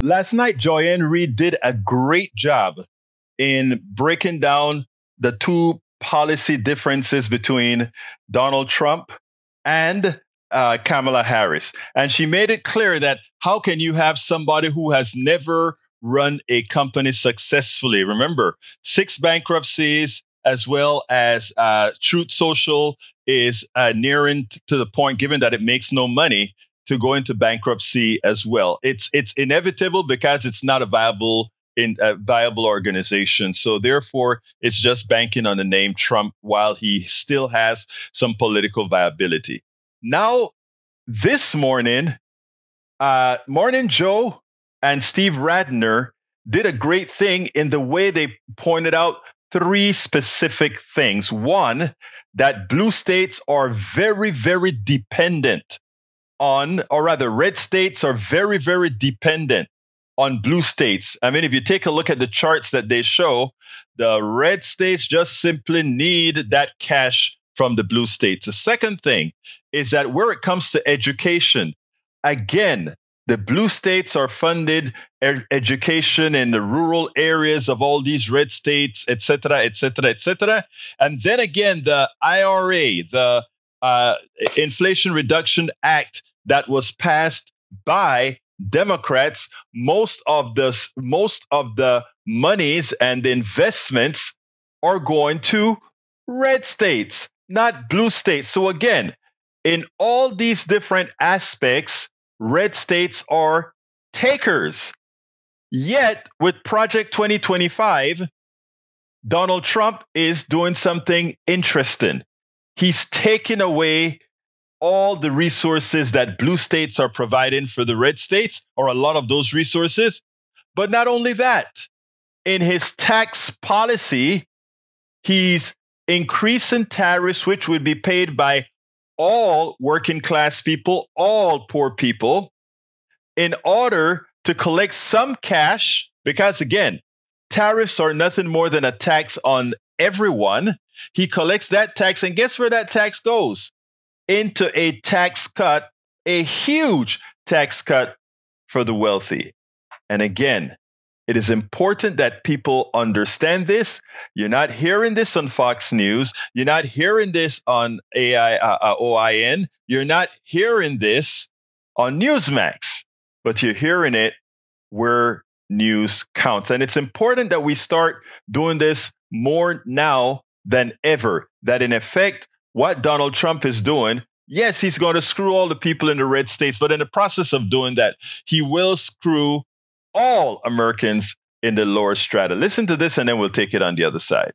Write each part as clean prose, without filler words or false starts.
Last night, Joanne Reed did a great job in breaking down the two policy differences between Donald Trump and Kamala Harris. And she made it clear that how can you have somebody who has never run a company successfully? Remember, 6 bankruptcies, as well as Truth Social is nearing to the point, given that it makes no money, to go into bankruptcy as well. It's inevitable because it's not a viable organization. So therefore, it's just banking on the name Trump while he still has some political viability. Now, this morning, Morning Joe and Steve Rattner did a great thing in the way they pointed out 3 specific things. One, that blue states are very, very dependent on, or rather, red states are very, very dependent on blue states. I mean, if you take a look at the charts that they show, the red states just simply need that cash from the blue states. The second thing is that where it comes to education, again, the blue states are funded education in the rural areas of all these red states, et cetera, et cetera, et cetera. And then again, the IRA, the Inflation Reduction Act that was passed by Democrats, most of the monies and the investments are going to red states, not blue states. So again, in all these different aspects, red states are takers. Yet with Project 2025, Donald Trump is doing something interesting. He's taking away all the resources that blue states are providing for the red states, or a lot of those resources. But not only that, in his tax policy, he's increasing tariffs, which would be paid by all working class people, all poor people, in order to collect some cash, because again, tariffs are nothing more than a tax on everyone. He collects that tax, and guess where that tax goes? Into a tax cut, a huge tax cut for the wealthy. And again, it is important that people understand this. You're not hearing this on Fox News. You're not hearing this on OIN. You're not hearing this on Newsmax, but you're hearing it where news counts. And it's important that we start doing this more now than ever, that in effect, what Donald Trump is doing, yes, he's going to screw all the people in the red states, but in the process of doing that, he will screw all Americans in the lower strata. Listen to this, and then we'll take it on the other side.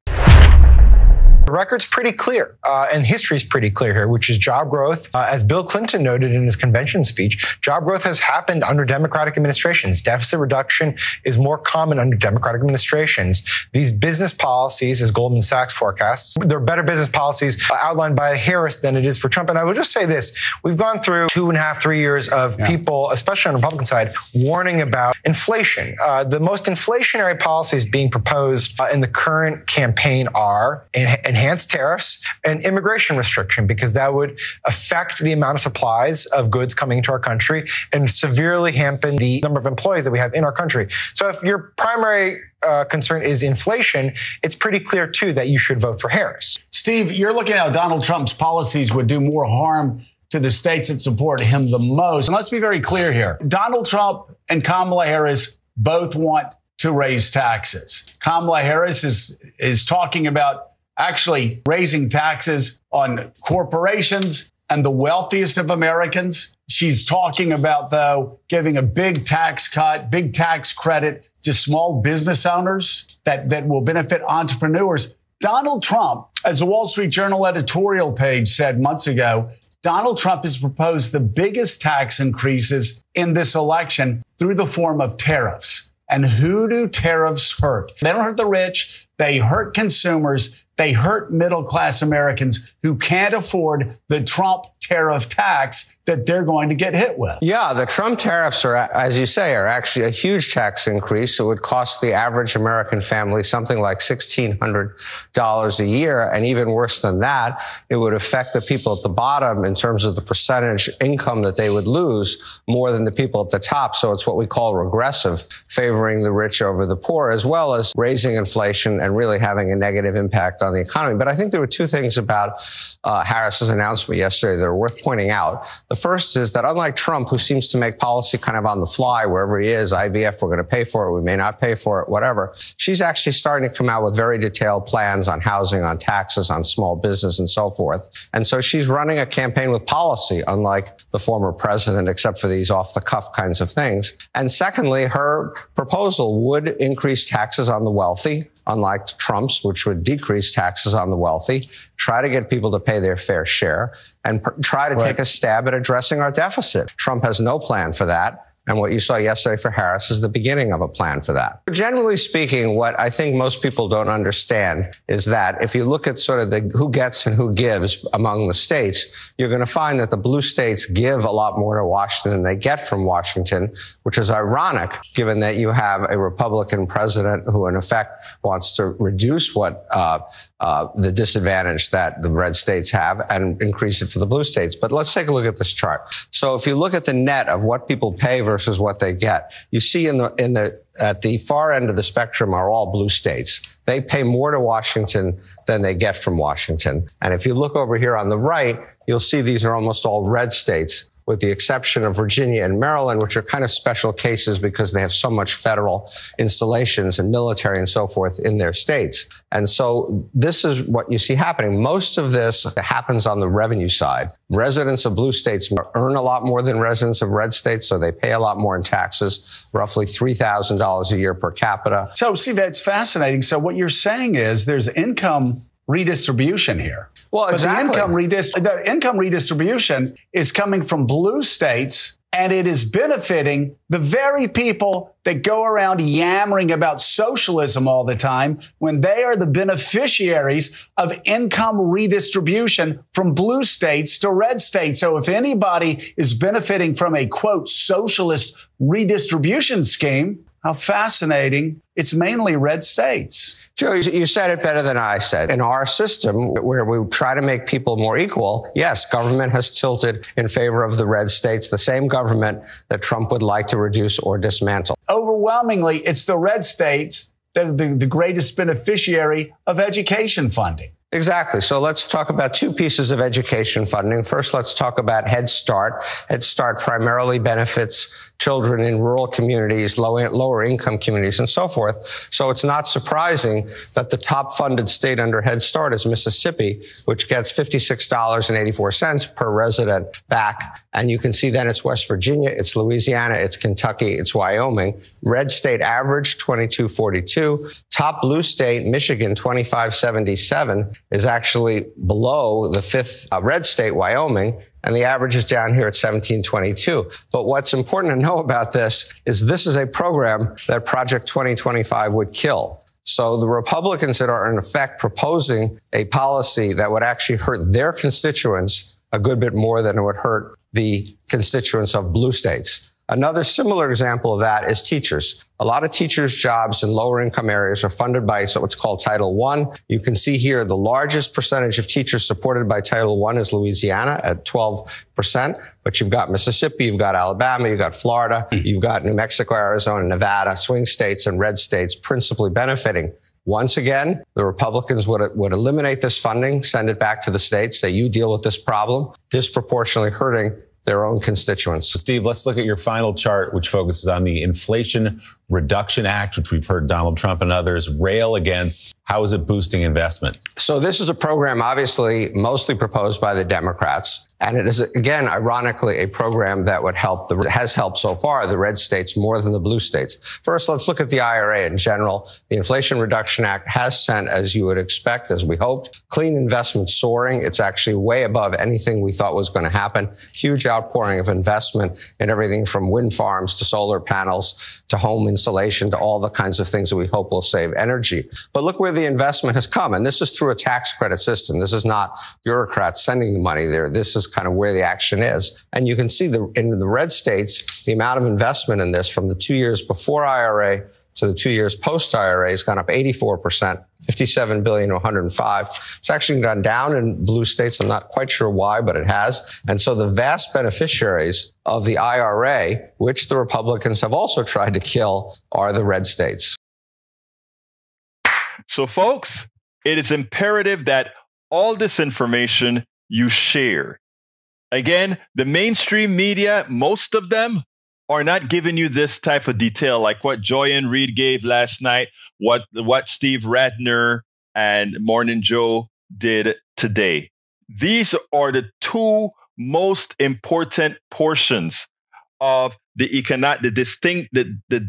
The record's pretty clear, and history's pretty clear here, which is job growth. As Bill Clinton noted in his convention speech, job growth has happened under Democratic administrations. Deficit reduction is more common under Democratic administrations. These business policies, as Goldman Sachs forecasts, they're better business policies outlined by Harris than it is for Trump. And I will just say this. We've gone through 2.5, 3 years of people, especially on the Republican side, warning about inflation. The most inflationary policies being proposed in the current campaign are enhanced tariffs and immigration restriction, because that would affect the amount of supplies of goods coming into our country and severely hamper the number of employees that we have in our country. So if your primary concern is inflation, it's pretty clear, too, that you should vote for Harris. Steve, you're looking at how Donald Trump's policies would do more harm to the states that support him the most. And let's be very clear here. Donald Trump and Kamala Harris both want to raise taxes. Kamala Harris is talking about actually raising taxes on corporations and the wealthiest of Americans. She's talking about, though, giving a big tax cut, big tax credit to small business owners that will benefit entrepreneurs. Donald Trump, as the Wall Street Journal editorial page said months ago, Donald Trump has proposed the biggest tax increases in this election through the form of tariffs. And who do tariffs hurt? They don't hurt the rich. They hurt consumers. They hurt middle-class Americans who can't afford the Trump tariff tax that they're going to get hit with. Yeah, the Trump tariffs are, as you say, are actually a huge tax increase. It would cost the average American family something like $1,600 a year. And even worse than that, it would affect the people at the bottom in terms of the percentage income that they would lose more than the people at the top. So it's what we call regressive, favoring the rich over the poor, as well as raising inflation and really having a negative impact on the economy. But I think there were two things about Harris's announcement yesterday that are worth pointing out. The first is that unlike Trump, who seems to make policy kind of on the fly, wherever he is, IVF, we're going to pay for it, we may not pay for it, whatever, she's actually starting to come out with very detailed plans on housing, on taxes, on small business, and so forth. And so she's running a campaign with policy, unlike the former president, except for these off-the-cuff kinds of things. And secondly, her proposal would increase taxes on the wealthy, unlike Trump's, which would decrease taxes on the wealthy, try to get people to pay their fair share, and try to take a stab at addressing our deficit. Trump has no plan for that. And what you saw yesterday for Harris is the beginning of a plan for that. Generally speaking, what I think most people don't understand is that if you look at sort of the who gets and who gives among the states, you're going to find that the blue states give a lot more to Washington than they get from Washington, which is ironic, given that you have a Republican president who, in effect, wants to reduce what the disadvantage that the red states have and increase it for the blue states. But let's take a look at this chart. So if you look at the net of what people pay versus what they get, you see at the far end of the spectrum are all blue states. They pay more to Washington than they get from Washington. And if you look over here on the right, you'll see these are almost all red states, with the exception of Virginia and Maryland, which are kind of special cases because they have so much federal installations and military and so forth in their states. And so this is what you see happening. Most of this happens on the revenue side. Residents of blue states earn a lot more than residents of red states, so they pay a lot more in taxes, roughly $3,000 a year per capita. So, Steve, that's fascinating. So what you're saying is there's income redistribution here. Well, exactly. The income redistribution is coming from blue states, and it is benefiting the very people that go around yammering about socialism all the time when they are the beneficiaries of income redistribution from blue states to red states. So if anybody is benefiting from a, quote, socialist redistribution scheme, how fascinating, it's mainly red states. Joe, you said it better than I said. In our system, where we try to make people more equal, yes, government has tilted in favor of the red states, the same government that Trump would like to reduce or dismantle. Overwhelmingly, it's the red states that are the greatest beneficiary of education funding. Exactly. So let's talk about two pieces of education funding. First, let's talk about Head Start. Head Start primarily benefits children in rural communities, lower income communities, and so forth. So it's not surprising that the top funded state under Head Start is Mississippi, which gets $56.84 per resident back. And you can see then it's West Virginia, it's Louisiana, it's Kentucky, it's Wyoming. Red state average, $22.42. Top blue state, Michigan, $25.77, is actually below the fifth red state, Wyoming. And the average is down here at $17.22. But what's important to know about this is a program that Project 2025 would kill. So the Republicans that are in effect proposing a policy that would actually hurt their constituents a good bit more than it would hurt the constituents of blue states. Another similar example of that is teachers. A lot of teachers' jobs in lower income areas are funded by what's called Title I. You can see here the largest percentage of teachers supported by Title I is Louisiana at 12%. But you've got Mississippi, you've got Alabama, you've got Florida, you've got New Mexico, Arizona, Nevada, swing states and red states principally benefiting. Once again, the Republicans would eliminate this funding, send it back to the states, say you deal with this problem, disproportionately hurting their own constituents. Steve, let's look at your final chart, which focuses on the Inflation Reduction Act, which we've heard Donald Trump and others rail against. How is it boosting investment? So this is a program obviously mostly proposed by the Democrats. And it is, again, ironically, a program that would help, has helped so far the red states more than the blue states. First, let's look at the IRA in general. The Inflation Reduction Act has sent, as you would expect, as we hoped, clean investment soaring. It's actually way above anything we thought was going to happen. Huge outpouring of investment in everything from wind farms to solar panels to home insulation to all the kinds of things that we hope will save energy. But look where the investment has come. And this is through a tax credit system. This is not bureaucrats sending the money there. This is kind of where the action is. And you can see in the red states, the amount of investment in this from the 2 years before IRA to the 2 years post-IRA has gone up 84%, 57 billion to 105. It's actually gone down in blue states. I'm not quite sure why, but it has. And so the vast beneficiaries of the IRA, which the Republicans have also tried to kill, are the red states. So, folks, it is imperative that all this information you share. Again, the mainstream media, most of them are not giving you this type of detail, like what Joy and Reed gave last night, what Steve Rattner and Morning Joe did today. These are the two most important portions of the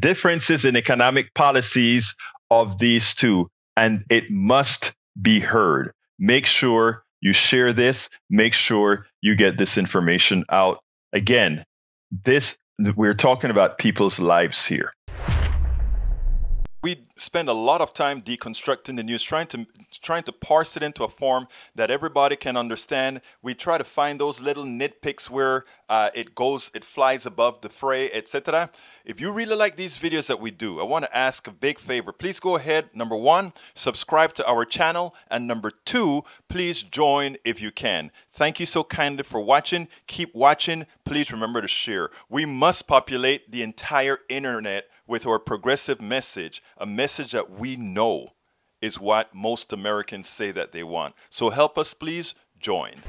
differences in economic policies of these two, and it must be heard. Make sure you share this. Make sure you get this information out. Again, we're talking about people's lives here. We spend a lot of time deconstructing the news, trying to parse it into a form that everybody can understand. We try to find those little nitpicks where it flies above the fray, etc. If you really like these videos that we do, I want to ask a big favor. Please go ahead. Number one, subscribe to our channel. And number two, please join if you can. Thank you so kindly for watching. Keep watching. Please remember to share. We must populate the entire internet with our progressive message, a message that we know is what most Americans say that they want. So help us, please join.